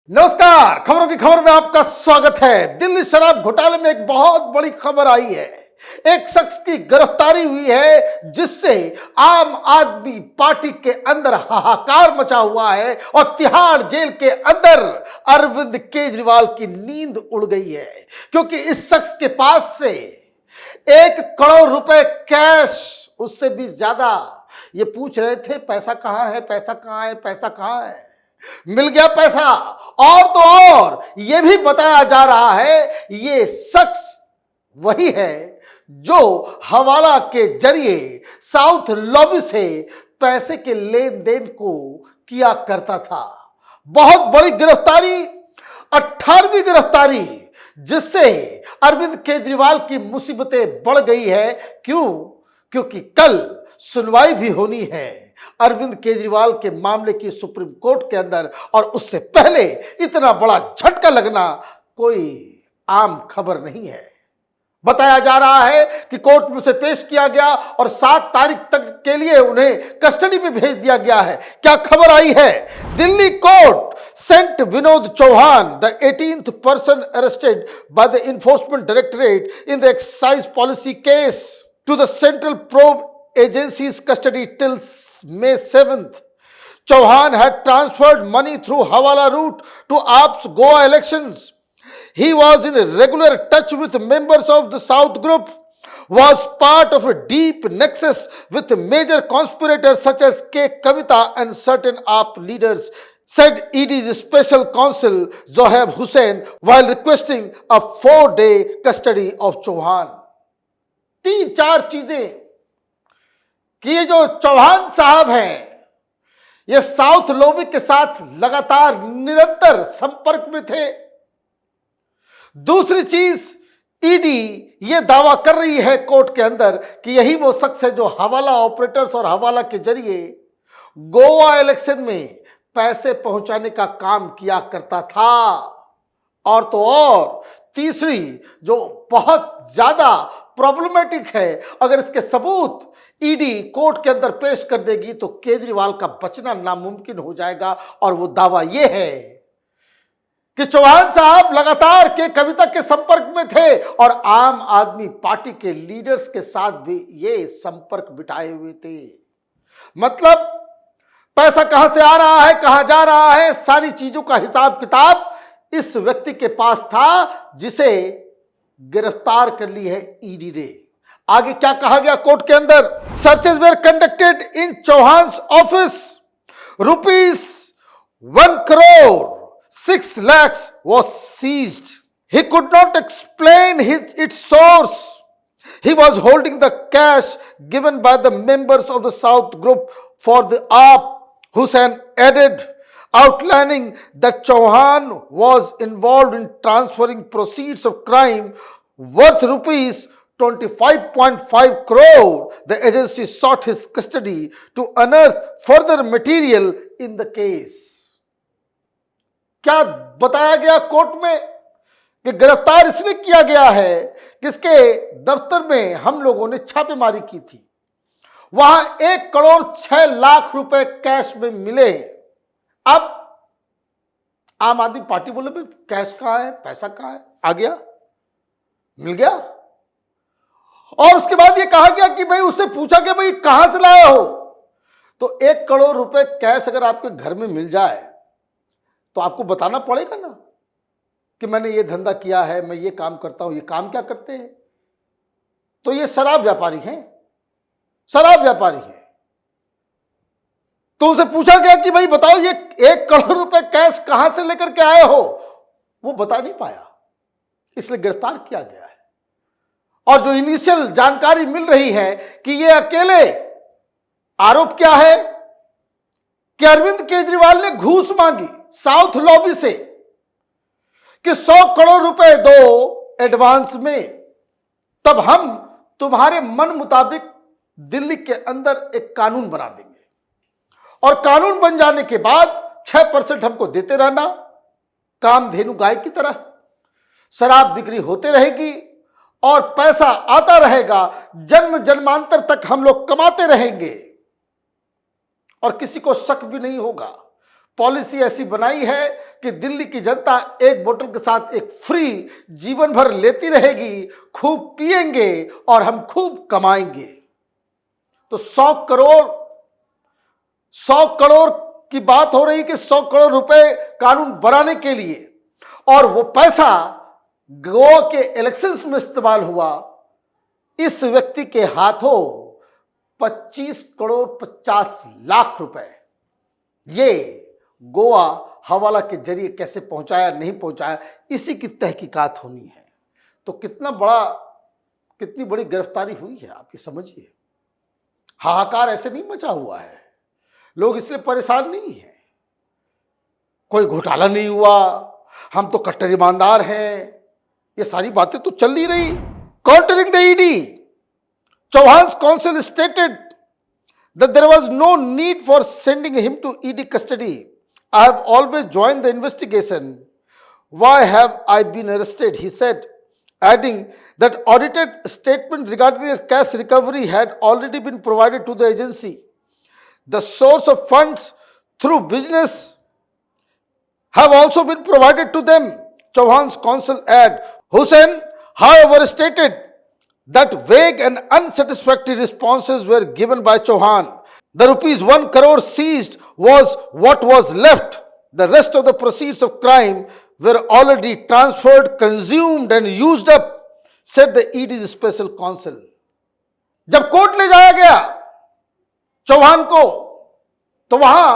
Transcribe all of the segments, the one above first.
नमस्कार, खबरों की खबर में आपका स्वागत है। दिल्ली शराब घोटाले में एक बहुत बड़ी खबर आई है। एक शख्स की गिरफ्तारी हुई है जिससे आम आदमी पार्टी के अंदर हाहाकार मचा हुआ है और तिहाड़ जेल के अंदर अरविंद केजरीवाल की नींद उड़ गई है, क्योंकि इस शख्स के पास से 1 करोड़ रुपए कैश, उससे भी ज्यादा। ये पूछ रहे थे पैसा कहां है, पैसा कहां है, पैसा कहां है। मिल गया पैसा। और तो और यह भी बताया जा रहा है ये शख्स वही है जो हवाला के जरिए साउथ लॉबी से पैसे के लेन देन को किया करता था। बहुत बड़ी गिरफ्तारी, 18वीं गिरफ्तारी, जिससे अरविंद केजरीवाल की मुसीबतें बढ़ गई है। क्योंकि कल सुनवाई भी होनी है अरविंद केजरीवाल के मामले की सुप्रीम कोर्ट के अंदर, और उससे पहले इतना बड़ा झटका लगना कोई आम खबर नहीं है। बताया जा रहा है कि कोर्ट में उसे पेश किया गया और 7 तारीख तक के लिए उन्हें कस्टडी में भेज दिया गया है। क्या खबर आई है? Delhi court sent Vinod Chauhan, the 18th person arrested by the Enforcement Directorate in the excise policy case, to the Central Probe Agency's custody till May 7th. Chauhan had transferred money through Hawala route to AAP's Goa elections. He was in regular touch with members of the South Group, was part of a deep nexus with major conspirators such as K. Kavita and certain AAP leaders, said ED's special counsel Zohaib Hussain while requesting a 4-day custody of Chauhan. 3-4 चीजें कि ये जो चौहान साहब हैं ये south lobby के साथ लगातार निरंतर संपर्क में थे। दूसरी चीज, ईडी ये दावा कर रही है कोर्ट के अंदर कि यही वो शख्स है जो हवाला ऑपरेटर्स और हवाला के जरिए गोवा इलेक्शन में पैसे पहुंचाने का काम किया करता था। और तो और तीसरी जो बहुत ज्यादा प्रॉब्लमेटिक है, अगर इसके सबूत ईडी कोर्ट के अंदर पेश कर देगी तो केजरीवाल का बचना नामुमकिन हो जाएगा। और वो दावा ये है कि चौहान साहब लगातार के कविता के संपर्क में थे और आम आदमी पार्टी के लीडर्स के साथ भी ये संपर्क बिठाए हुए थे। मतलब पैसा कहां से आ रहा है, कहां जा रहा है, सारी चीजों का हिसाब किताब इस व्यक्ति के पास था जिसे गिरफ्तार कर ली है ईडी ने। आगे क्या कहा गया कोर्ट के अंदर? Searches were conducted in Chauhan's office, ₹1.6 crore was seized. He could not explain its source. He was holding the cash given by the members of the South Group for the AAP, Hussain added, outlining that Chauhan was involved in transferring proceeds of crime worth ₹25.5 crore. The agency sought his custody to unearth further material in the case. क्या बताया गया court में कि गिरफ्तार इसलिए किया गया है कि इसके दफ्तर में हम लोगों ने छापेमारी की थी, वहां 1,06,00,000 रुपए कैश में मिले। अब आम आदमी पार्टी बोले भाई कैश कहां है, पैसा कहां है? आ गया, मिल गया। और उसके बाद ये कहा गया कि भाई उससे पूछा गया भाई कहां से लाए हो, तो 1 करोड़ रुपए कैश अगर आपके घर में मिल जाए तो आपको बताना पड़ेगा ना कि मैंने ये धंधा किया है, मैं ये काम करता हूं। ये काम क्या करते हैं? तो ये शराब व्यापारी हैं, शराब व्यापारी हैं। तो उनसे पूछा गया कि भाई बताओ ये 1 करोड़ रुपए कैश कहां से लेकर के आए हो, वो बता नहीं पाया, इसलिए गिरफ्तार किया गया है। और जो इनिशियल जानकारी मिल रही है कि ये अकेले, आरोप क्या है कि अरविंद केजरीवाल ने घूस मांगी साउथ लॉबी से कि 100 करोड़ रुपए दो एडवांस में, तब हम तुम्हारे मन मुताबिक दिल्ली के अंदर एक कानून बना देंगे और कानून बन जाने के बाद 6% हमको देते रहना, कामधेनु गाय की तरह शराब बिक्री होते रहेगी और पैसा आता रहेगा, जन्म जन्मांतर तक हम लोग कमाते रहेंगे और किसी को शक भी नहीं होगा। पॉलिसी ऐसी बनाई है कि दिल्ली की जनता एक बोतल के साथ एक फ्री जीवन भर लेती रहेगी, खूब पिएंगे और हम खूब कमाएंगे। तो 100 करोड़ की बात हो रही कि 100 करोड़ रुपए कानून बनाने के लिए, और वो पैसा गोवा के इलेक्शंस में इस्तेमाल हुआ। इस व्यक्ति के हाथों 25 करोड़ 50 लाख रुपए ये गोवा हवाला के जरिए कैसे पहुंचाया, नहीं पहुंचाया, इसी की तहकीकात होनी है। तो कितनी बड़ी गिरफ्तारी हुई है, आप ये समझिए। हाहाकार ऐसे नहीं मचा हुआ है, लोग इसलिए परेशान नहीं है, कोई घोटाला नहीं हुआ, हम तो कट्टर ईमानदार हैं, ये सारी बातें तो चल नहीं रही। Countering the ED, Chauhan's counsel stated that there was no need for sending him to ED custody. I have always joined the investigation. Why have I been arrested? He said, adding that audited statement regarding the cash recovery had already been provided to the agency. The source of funds through business have also been provided to them. Chauhan's counsel add. Hussain, however, stated that vague and unsatisfactory responses were given by Chauhan. The ₹1 crore seized was what was left. The rest of the proceeds of crime were already transferred, consumed and used up, said the ED's special counsel. जब court ले जाया गया चौहान को, तो वहां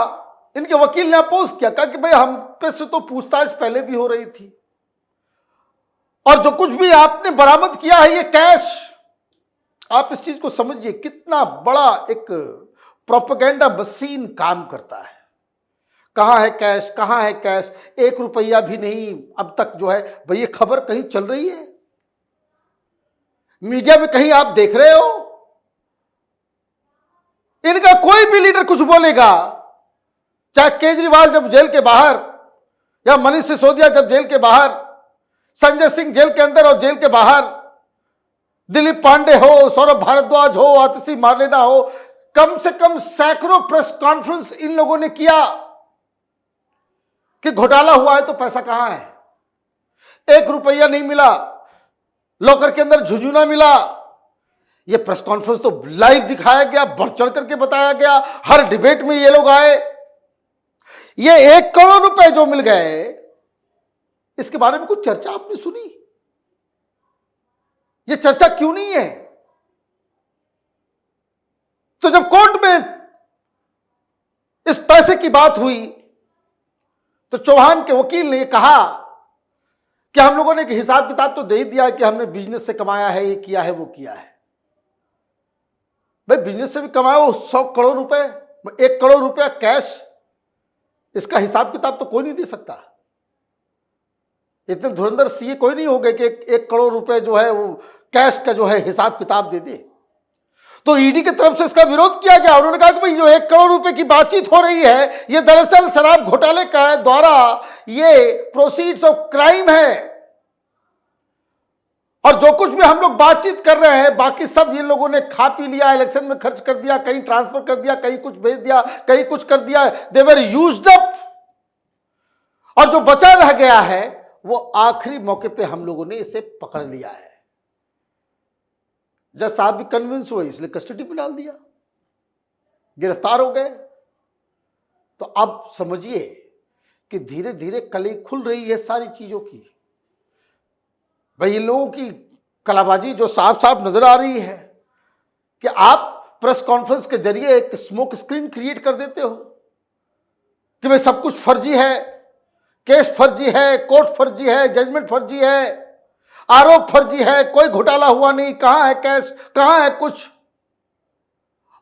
इनके वकील ने अपोज किया, कहा कि भाई हम पे से तो पूछताछ पहले भी हो रही थी, और जो कुछ भी आपने बरामद किया है ये कैश, आप इस चीज को समझिए कितना बड़ा एक प्रोपेगेंडा मशीन काम करता है। कहां है कैश, कहां है कैश, 1 रुपया भी नहीं अब तक जो है। भाई ये खबर कहीं चल रही है, मीडिया में कहीं आप देख रहे हो? इनका कोई भी लीडर कुछ बोलेगा, चाहे केजरीवाल जब जेल के बाहर, या मनीष सिसोदिया जब जेल के बाहर, संजय सिंह जेल के अंदर और जेल के बाहर, दिलीप पांडे हो, सौरभ भारद्वाज हो, आतिशी मार्लेना हो, कम से कम सैकड़ों प्रेस कॉन्फ्रेंस इन लोगों ने किया कि घोटाला हुआ है तो पैसा कहां है, 1 रुपया नहीं मिला, लॉकर के अंदर झुंझुना मिला। ये प्रेस कॉन्फ्रेंस तो लाइव दिखाया गया, बढ़ चढ़ करके बताया गया, हर डिबेट में ये लोग आए। ये 1 करोड़ रुपए जो मिल गए, इसके बारे में कुछ चर्चा आपने सुनी? ये चर्चा क्यों नहीं है? तो जब कोर्ट में इस पैसे की बात हुई तो चौहान के वकील ने कहा कि हम लोगों ने एक हिसाब किताब तो दे ही दिया कि हमने बिजनेस से कमाया है, ये किया है, वो किया है। भाई बिजनेस से भी कमाया वो 100 करोड़ रुपए, 1 करोड़ रुपया कैश, इसका हिसाब किताब तो कोई नहीं दे सकता। इतने धुरंधर सीए कोई नहीं हो गए कि 1 करोड़ रुपए जो है वो कैश का जो है हिसाब किताब दे दे। तो ईडी की तरफ से इसका विरोध किया गया। उन्होंने कहा कि भाई जो 1 करोड़ रुपए की बातचीत हो रही है ये दरअसल शराब घोटाले का द्वारा ये प्रोसीड्स ऑफ क्राइम है, और जो कुछ भी हम लोग बातचीत कर रहे हैं बाकी सब ये लोगों ने खा पी लिया, इलेक्शन में खर्च कर दिया, कहीं ट्रांसफर कर दिया, कहीं कुछ भेज दिया, कहीं कुछ कर दिया, दे वर यूज्ड अप, और जो बचा रह गया है वो आखिरी मौके पे हम लोगों ने इसे पकड़ लिया है। जज साहब भी कन्विंस हुए, इसलिए कस्टडी में डाल दिया, गिरफ्तार हो गए। तो अब समझिए कि धीरे धीरे कली खुल रही है सारी चीजों की। भाई इन लोगों की कलाबाजी जो साफ साफ नजर आ रही है कि आप प्रेस कॉन्फ्रेंस के जरिए एक स्मोक स्क्रीन क्रिएट कर देते हो कि भाई सब कुछ फर्जी है, केस फर्जी है, कोर्ट फर्जी है, जजमेंट फर्जी है, आरोप फर्जी है, कोई घोटाला हुआ नहीं, कहां है कैश, कहां है कुछ।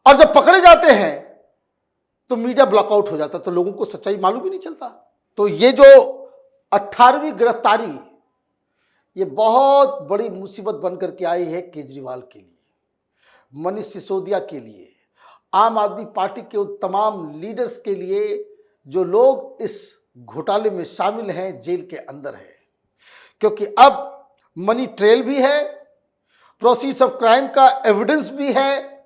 और जब पकड़े जाते हैं तो मीडिया ब्लॉकआउट हो जाता, तो लोगों को सच्चाई मालूम ही नहीं चलता। तो ये जो 18वीं गिरफ्तारी, ये बहुत बड़ी मुसीबत बनकर के आई है केजरीवाल के लिए, मनीष सिसोदिया के लिए, आम आदमी पार्टी के तमाम लीडर्स के लिए, जो लोग इस घोटाले में शामिल हैं, जेल के अंदर हैं। क्योंकि अब मनी ट्रेल भी है, प्रोसीड्स ऑफ क्राइम का एविडेंस भी है,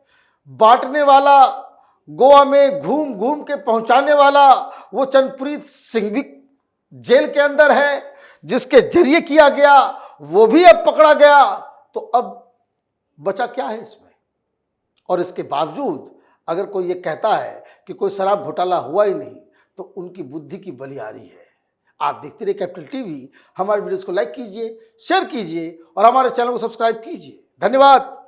बांटने वाला गोवा में घूम घूम के पहुंचाने वाला वो चंद्रप्रीत सिंह भी जेल के अंदर है, जिसके जरिए किया गया वो भी अब पकड़ा गया। तो अब बचा क्या है इसमें? और इसके बावजूद अगर कोई ये कहता है कि कोई शराब घोटाला हुआ ही नहीं, तो उनकी बुद्धि की बलिहारी है। आप देखते रहिए कैपिटल टीवी। हमारे वीडियोस को लाइक कीजिए, शेयर कीजिए और हमारे चैनल को सब्सक्राइब कीजिए। धन्यवाद।